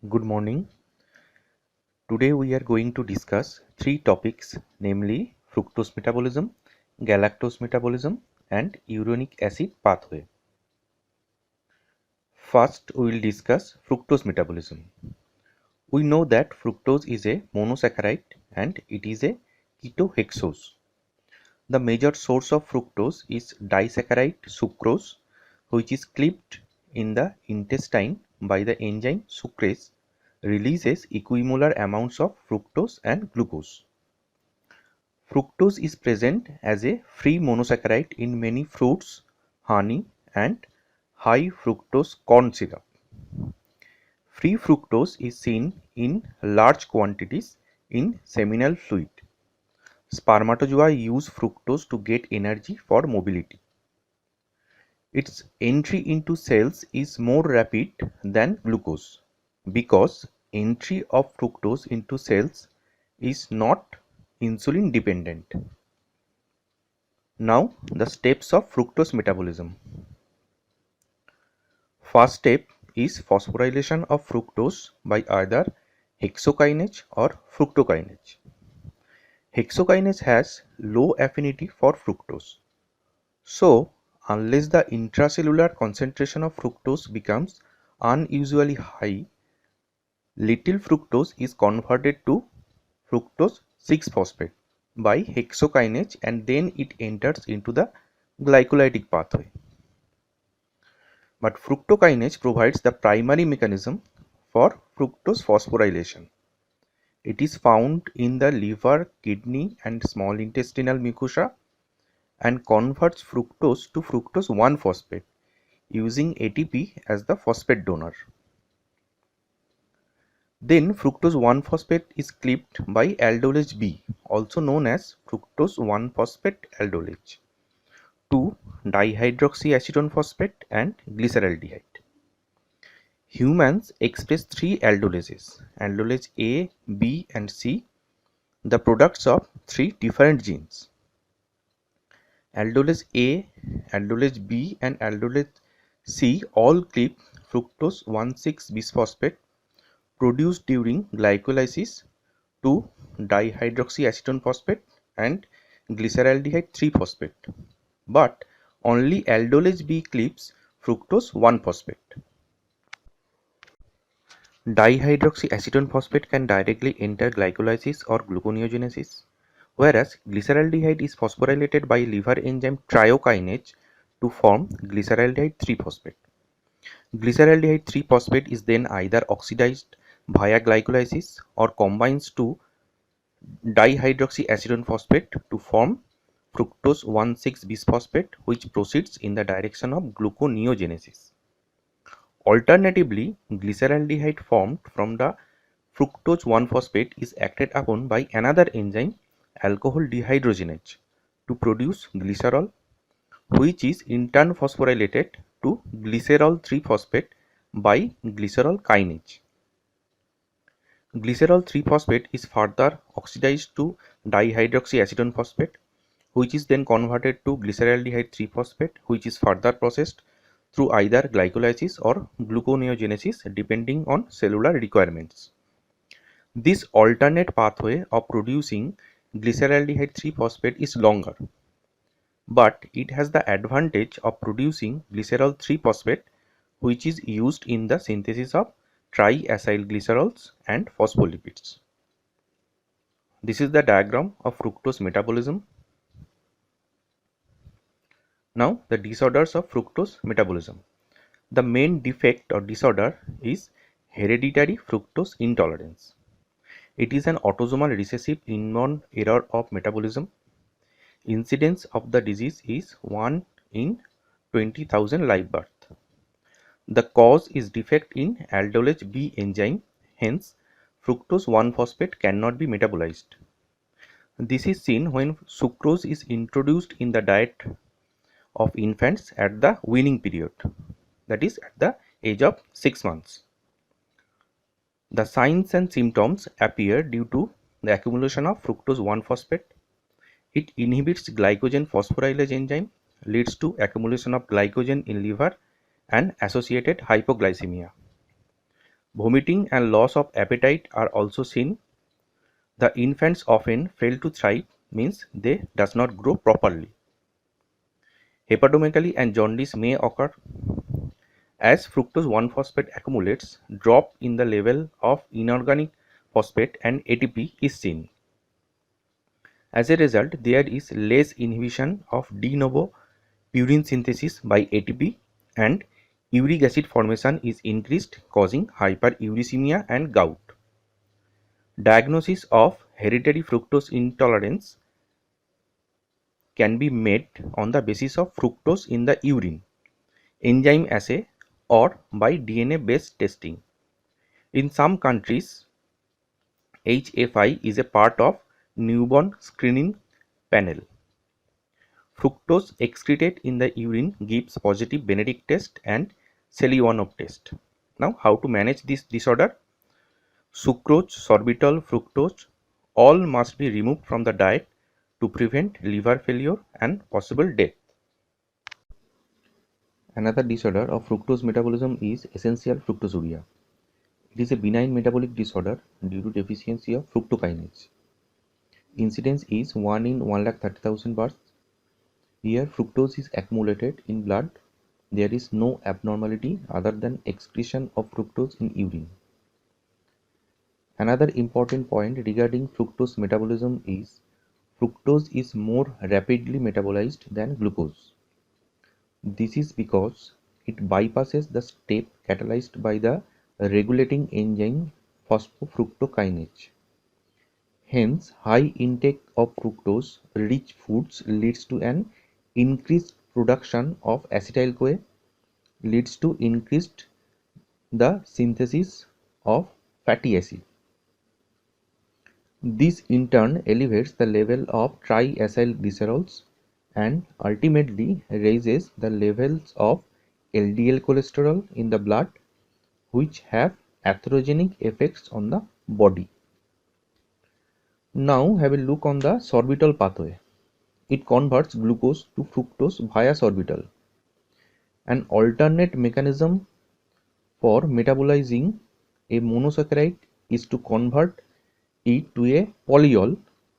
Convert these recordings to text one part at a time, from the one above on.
Good morning. Today we are going to discuss three topics, namely fructose metabolism, galactose metabolism, and uronic acid pathway. First, we will discuss fructose metabolism. We know that fructose is a monosaccharide and it is a ketohexose. The major source of fructose is disaccharide sucrose, which is cleaved in the intestine by the enzyme sucrase, releases equimolar amounts of fructose and glucose. Fructose is present as a free monosaccharide in many fruits, honey, and high fructose corn syrup. Free fructose is seen in large quantities in seminal fluid. Spermatozoa use fructose to get energy for mobility. Its entry into cells is more rapid than glucose because entry of fructose into cells is not insulin dependent. Now the steps of fructose metabolism. First step is phosphorylation of fructose by either hexokinase or fructokinase. Hexokinase has low affinity for fructose. So, unless the intracellular concentration of fructose becomes unusually high, little fructose is converted to fructose 6-phosphate by hexokinase and then it enters into the glycolytic pathway. But fructokinase provides the primary mechanism for fructose phosphorylation. It is found in the liver, kidney, and small intestinal mucosa and converts fructose to fructose 1-phosphate using ATP as the phosphate donor. Then fructose 1-phosphate is cleaved by aldolase B, also known as fructose 1-phosphate aldolase, to dihydroxyacetone phosphate and glyceraldehyde. Humans express three aldolases, aldolase A, B, and C, the products of three different genes. Aldolase A, aldolase B, and aldolase C all cleave fructose 1,6-bisphosphate produced during glycolysis to dihydroxyacetone phosphate and glyceraldehyde 3-phosphate, but only aldolase B cleaves fructose 1-phosphate. Dihydroxyacetone phosphate can directly enter glycolysis or gluconeogenesis, whereas glyceraldehyde is phosphorylated by liver enzyme triokinase to form glyceraldehyde 3-phosphate. Glyceraldehyde 3-phosphate is then either oxidized via glycolysis or combines to dihydroxyacetone phosphate to form fructose 1,6-bisphosphate, which proceeds in the direction of gluconeogenesis. Alternatively, glyceraldehyde formed from the fructose 1-phosphate is acted upon by another enzyme, alcohol dehydrogenase, to produce glycerol, which is in turn phosphorylated to glycerol 3-phosphate by glycerol kinase. Glycerol 3-phosphate is further oxidized to dihydroxyacetone phosphate, which is then converted to glyceraldehyde 3-phosphate, which is further processed through either glycolysis or gluconeogenesis depending on cellular requirements. This alternate pathway of producing glyceraldehyde 3-phosphate is longer, but it has the advantage of producing glycerol 3-phosphate, which is used in the synthesis of triacylglycerols and phospholipids. This is the diagram of fructose metabolism. Now, the disorders of fructose metabolism. The main defect or disorder is hereditary fructose intolerance. It is an autosomal recessive inborn error of metabolism. Incidence of the disease is 1 in 20,000 live birth. The cause is defect in aldolase B enzyme, hence fructose 1-phosphate cannot be metabolized. This is seen when sucrose is introduced in the diet of infants at the weaning period, that is at the age of 6 months. The signs and symptoms appear due to the accumulation of fructose 1-phosphate. It inhibits glycogen phosphorylase enzyme, leads to accumulation of glycogen in liver and associated hypoglycemia. Vomiting and loss of appetite are also seen. The infants often fail to thrive, means they does not grow properly. Hepatomegaly and jaundice may occur as fructose 1-phosphate accumulates. Drop in the level of inorganic phosphate and ATP is seen. As a result, there is less inhibition of de novo purine synthesis by ATP and uric acid formation is increased, causing hyperuricemia and gout. Diagnosis of hereditary fructose intolerance can be made on the basis of fructose in the urine, enzyme assay, or by DNA based testing. In some countries, HFI is a part of newborn screening panel. Fructose excreted in the urine gives positive Benedict test and Seliwanov test. Now, how to manage this disorder? Sucrose, sorbitol, fructose all must be removed from the diet to prevent liver failure and possible death. Another disorder of fructose metabolism is essential fructosuria. It is a benign metabolic disorder due to deficiency of fructokinase. Incidence is 1 in 1,30,000 births. Here fructose is accumulated in blood. There is no abnormality other than excretion of fructose in urine. Another important point regarding fructose metabolism is fructose is more rapidly metabolized than glucose. This is because it bypasses the step catalyzed by the regulating enzyme phosphofructokinase. Hence, high intake of fructose-rich foods leads to an increased production of acetyl-CoA, leads to increased the synthesis of fatty acid. This in turn elevates the level of triacylglycerols and ultimately raises the levels of LDL cholesterol in the blood, which have atherogenic effects on the body. Now have a look on the sorbitol pathway. It converts glucose to fructose via sorbitol. An alternate mechanism for metabolizing a monosaccharide is to convert it to a polyol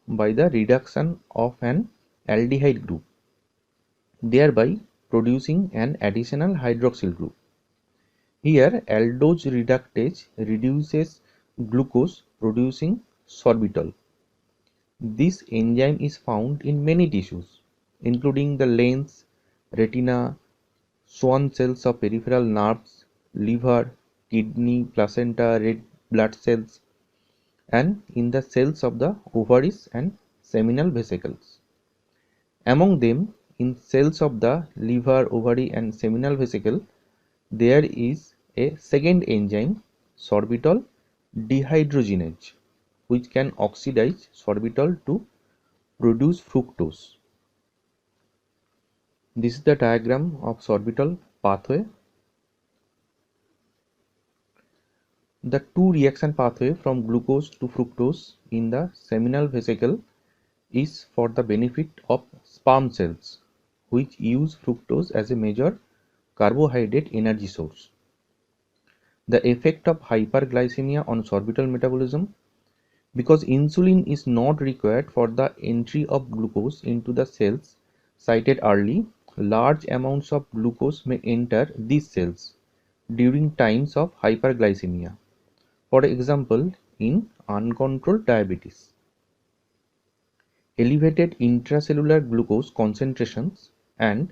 by the reduction of an aldehyde group, thereby producing an additional hydroxyl group. Here, aldose reductase reduces glucose, producing sorbitol. This enzyme is found in many tissues, including the lens, retina, Schwann cells of peripheral nerves, liver, kidney, placenta, red blood cells, and in the cells of the ovaries and seminal vesicles. Among them, in cells of the liver, ovary, and seminal vesicle, there is a second enzyme, sorbitol dehydrogenase, which can oxidize sorbitol to produce fructose. This is the diagram of sorbitol pathway. The two reaction pathway from glucose to fructose in the seminal vesicle is for the benefit of sperm cells, which use fructose as a major carbohydrate energy source. The effect of hyperglycemia on sorbitol metabolism. Because insulin is not required for the entry of glucose into the cells cited early, large amounts of glucose may enter these cells during times of hyperglycemia. For example, in uncontrolled diabetes. Elevated intracellular glucose concentrations and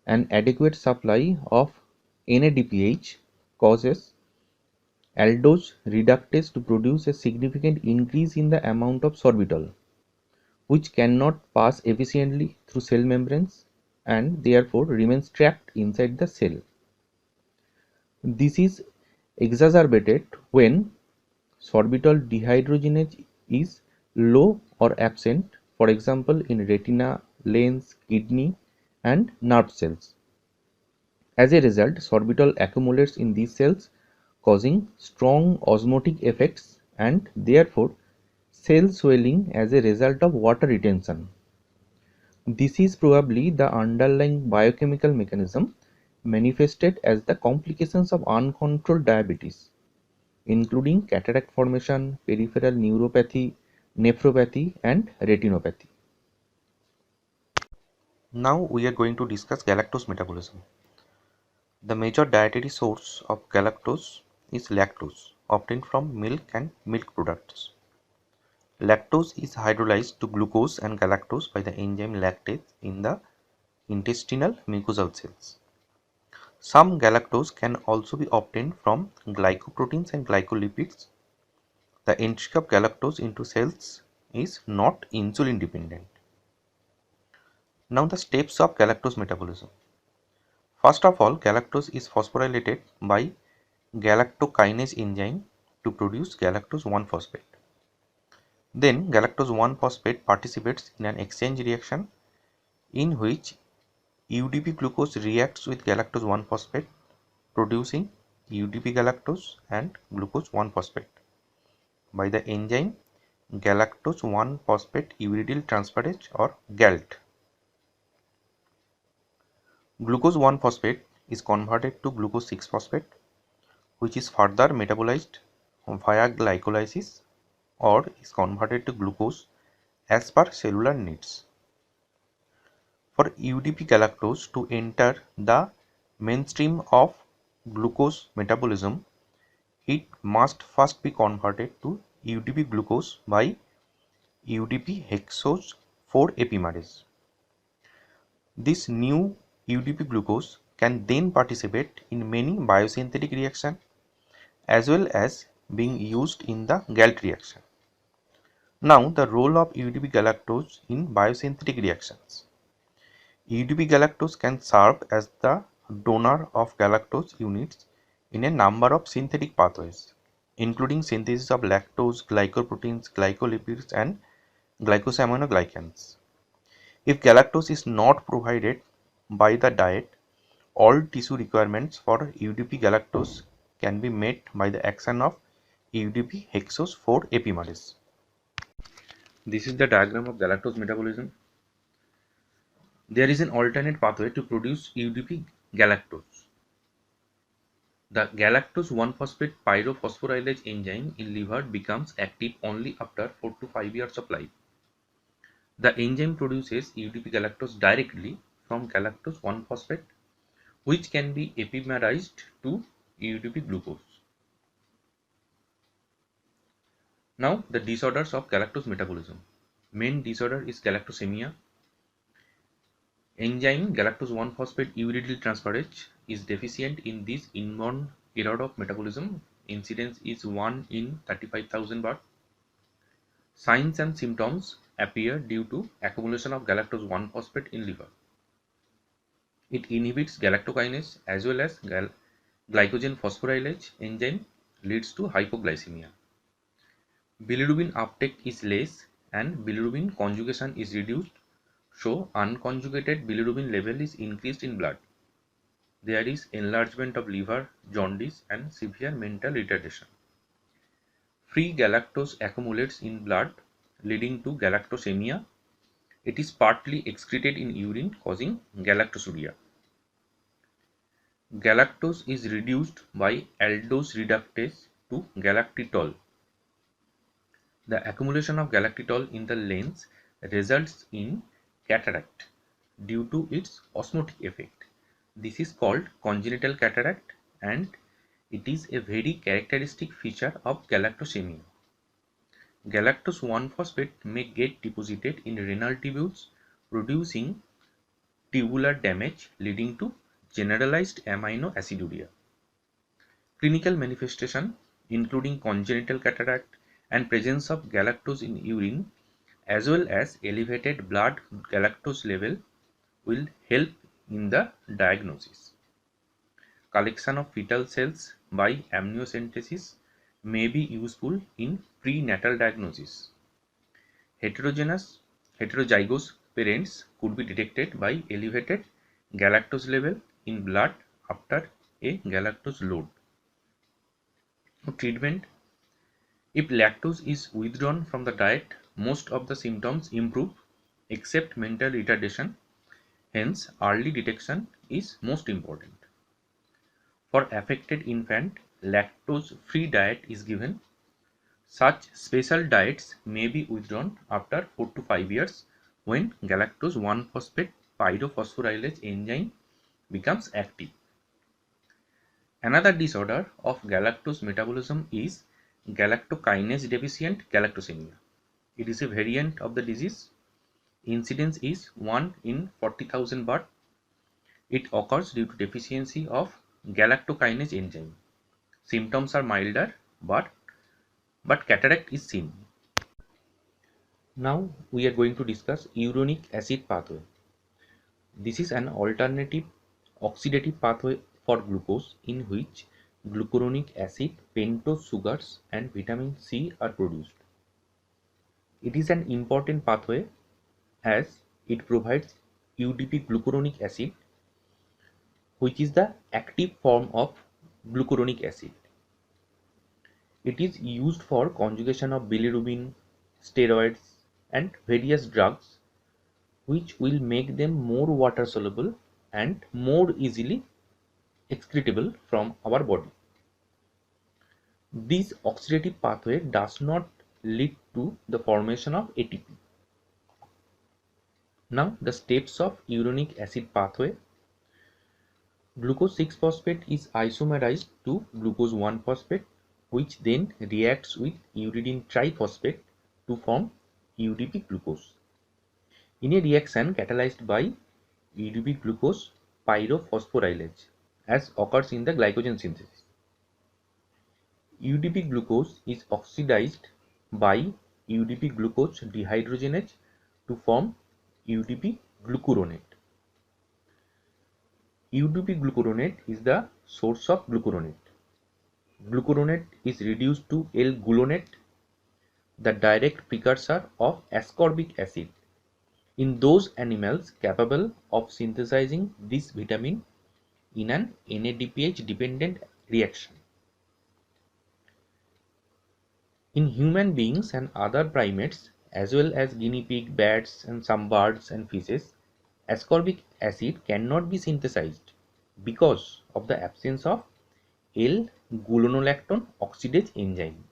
an adequate supply of NADPH causes aldose reductase to produce a significant increase in the amount of sorbitol, which cannot pass efficiently through cell membranes and therefore remains trapped inside the cell. This is exacerbated when sorbitol dehydrogenase is low or absent, for example in retina, lens, kidney, and nerve cells. As a result, sorbitol accumulates in these cells, causing strong osmotic effects and therefore cell swelling as a result of water retention. This is probably the underlying biochemical mechanism manifested as the complications of uncontrolled diabetes. including cataract formation, peripheral neuropathy, nephropathy, and retinopathy. Now we are going to discuss galactose metabolism. The major dietary source of galactose is lactose, obtained from milk and milk products. Lactose is hydrolyzed to glucose and galactose by the enzyme lactase in the intestinal mucosal cells. Some galactose can also be obtained from glycoproteins and glycolipids. The entry of galactose into cells is not insulin dependent. Now the steps of galactose metabolism. First of all, galactose is phosphorylated by galactokinase enzyme to produce galactose 1-phosphate. Then galactose 1-phosphate participates in an exchange reaction in which UDP glucose reacts with galactose 1-phosphate producing UDP galactose and glucose 1-phosphate by the enzyme galactose 1-phosphate uridyl transferase or GALT. Glucose 1-phosphate is converted to glucose 6-phosphate, which is further metabolized via glycolysis or is converted to glucose as per cellular needs. For UDP galactose to enter the mainstream of glucose metabolism, it must first be converted to UDP glucose by UDP hexose 4 epimerase. This new UDP glucose can then participate in many biosynthetic reactions as well as being used in the GALT reaction. Now the role of UDP galactose in biosynthetic reactions. UDP galactose can serve as the donor of galactose units in a number of synthetic pathways, including synthesis of lactose, glycoproteins, glycolipids, and glycosaminoglycans. If galactose is not provided by the diet, all tissue requirements for UDP galactose can be met by the action of UDP hexose 4 epimerase. This is the diagram of galactose metabolism. There is an alternate pathway to produce UDP galactose. The galactose 1-phosphate pyrophosphorylase enzyme in liver becomes active only after 4 to 5 years of life. The enzyme produces UDP galactose directly from galactose 1-phosphate, which can be epimerized to UDP glucose. Now the disorders of galactose metabolism. Main disorder is galactosemia. Enzyme galactose 1-phosphate uridyl transferase is deficient in this inborn error of metabolism. Incidence is 1 in 35,000 birth. Signs and symptoms appear due to accumulation of galactose 1-phosphate in liver. It inhibits galactokinase as well as glycogen phosphorylase enzyme, leads to hypoglycemia. Bilirubin uptake is less and bilirubin conjugation is reduced, so unconjugated bilirubin level is increased in blood. There is enlargement of liver, jaundice, and severe mental retardation. Free galactose accumulates in blood, leading to galactosemia. It is partly excreted in urine, causing galactosuria. Galactose is reduced by aldose reductase to galactitol. The accumulation of galactitol in the lens results in cataract due to its osmotic effect. This is called congenital cataract and it is a very characteristic feature of galactosemia. Galactose 1-phosphate may get deposited in renal tubules, producing tubular damage leading to generalized amino aciduria. Clinical manifestation including congenital cataract and presence of galactose in urine as well as elevated blood galactose level will help in the diagnosis. Collection of fetal cells by amniocentesis may be useful in prenatal diagnosis. Heterozygous parents could be detected by elevated galactose level in blood after a galactose load. Treatment: if lactose is withdrawn from the diet, most of the symptoms improve except mental retardation. Hence, early detection is most important. For affected infant, lactose-free diet is given. Such special diets may be withdrawn after 4 to 5 years when galactose 1-phosphate pyrophosphorylase enzyme becomes active. Another disorder of galactose metabolism is galactokinase deficient galactosemia. It is a variant of the disease. Incidence is 1 in 40,000 birth. It occurs due to deficiency of galactokinase enzyme. Symptoms are milder, but cataract is seen. Now we are going to discuss uronic acid pathway. This is an alternative oxidative pathway for glucose in which glucuronic acid, pentose sugars and vitamin C are produced. It is an important pathway as it provides UDP glucuronic acid, which is the active form of glucuronic acid. It is used for conjugation of bilirubin, steroids and various drugs which will make them more water soluble and more easily excretable from our body. This oxidative pathway does not lead to the formation of ATP. Now the steps of uronic acid pathway. Glucose 6-phosphate is isomerized to glucose 1-phosphate, which then reacts with uridine triphosphate to form UDP glucose. In a reaction catalyzed by UDP glucose pyrophosphorylase, as occurs in the glycogen synthesis, UDP glucose is oxidized by UDP glucose dehydrogenase to form UDP glucuronate. UDP glucuronate is the source of glucuronate. Glucuronate is reduced to L-gulonate, the direct precursor of ascorbic acid, in those animals capable of synthesizing this vitamin in an NADPH dependent reaction. In human beings and other primates, as well as guinea pig, bats and some birds and fishes, ascorbic acid cannot be synthesized because of the absence of L-gulonolactone oxidase enzyme.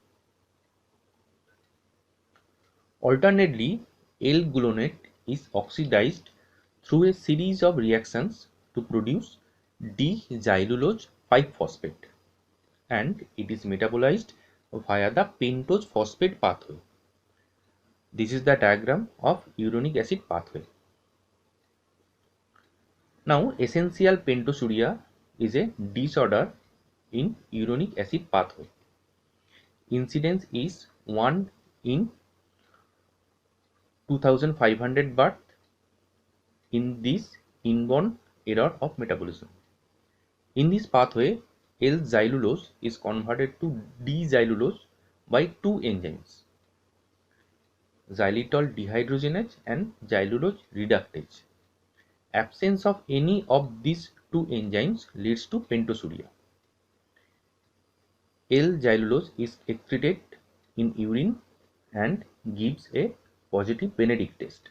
Alternately, L-gulonate is oxidized through a series of reactions to produce D-xylulose 5-phosphate, and it is metabolized via the pentose phosphate pathway. This is the diagram of uronic acid pathway. Now, essential pentosuria is a disorder in uronic acid pathway. Incidence is 1 in 2500 birth in this inborn error of metabolism. In this pathway, L-xylulose is converted to D-xylulose by two enzymes, xylitol dehydrogenase and xylulose reductase. Absence of any of these two enzymes leads to pentosuria. L-xylulose is excreted in urine and gives a positive Benedict test.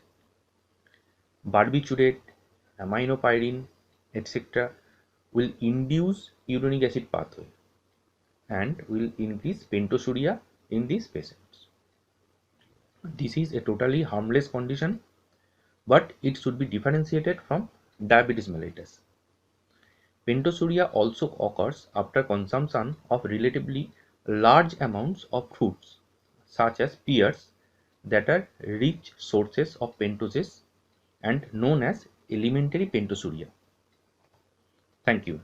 Barbiturate, aminopyrin, etc. will induce uronic acid pathway and will increase pentosuria in these patients. This is a totally harmless condition, but it should be differentiated from diabetes mellitus. Pentosuria also occurs after consumption of relatively large amounts of fruits such as pears that are rich sources of pentoses and known as elementary pentosuria. Thank you.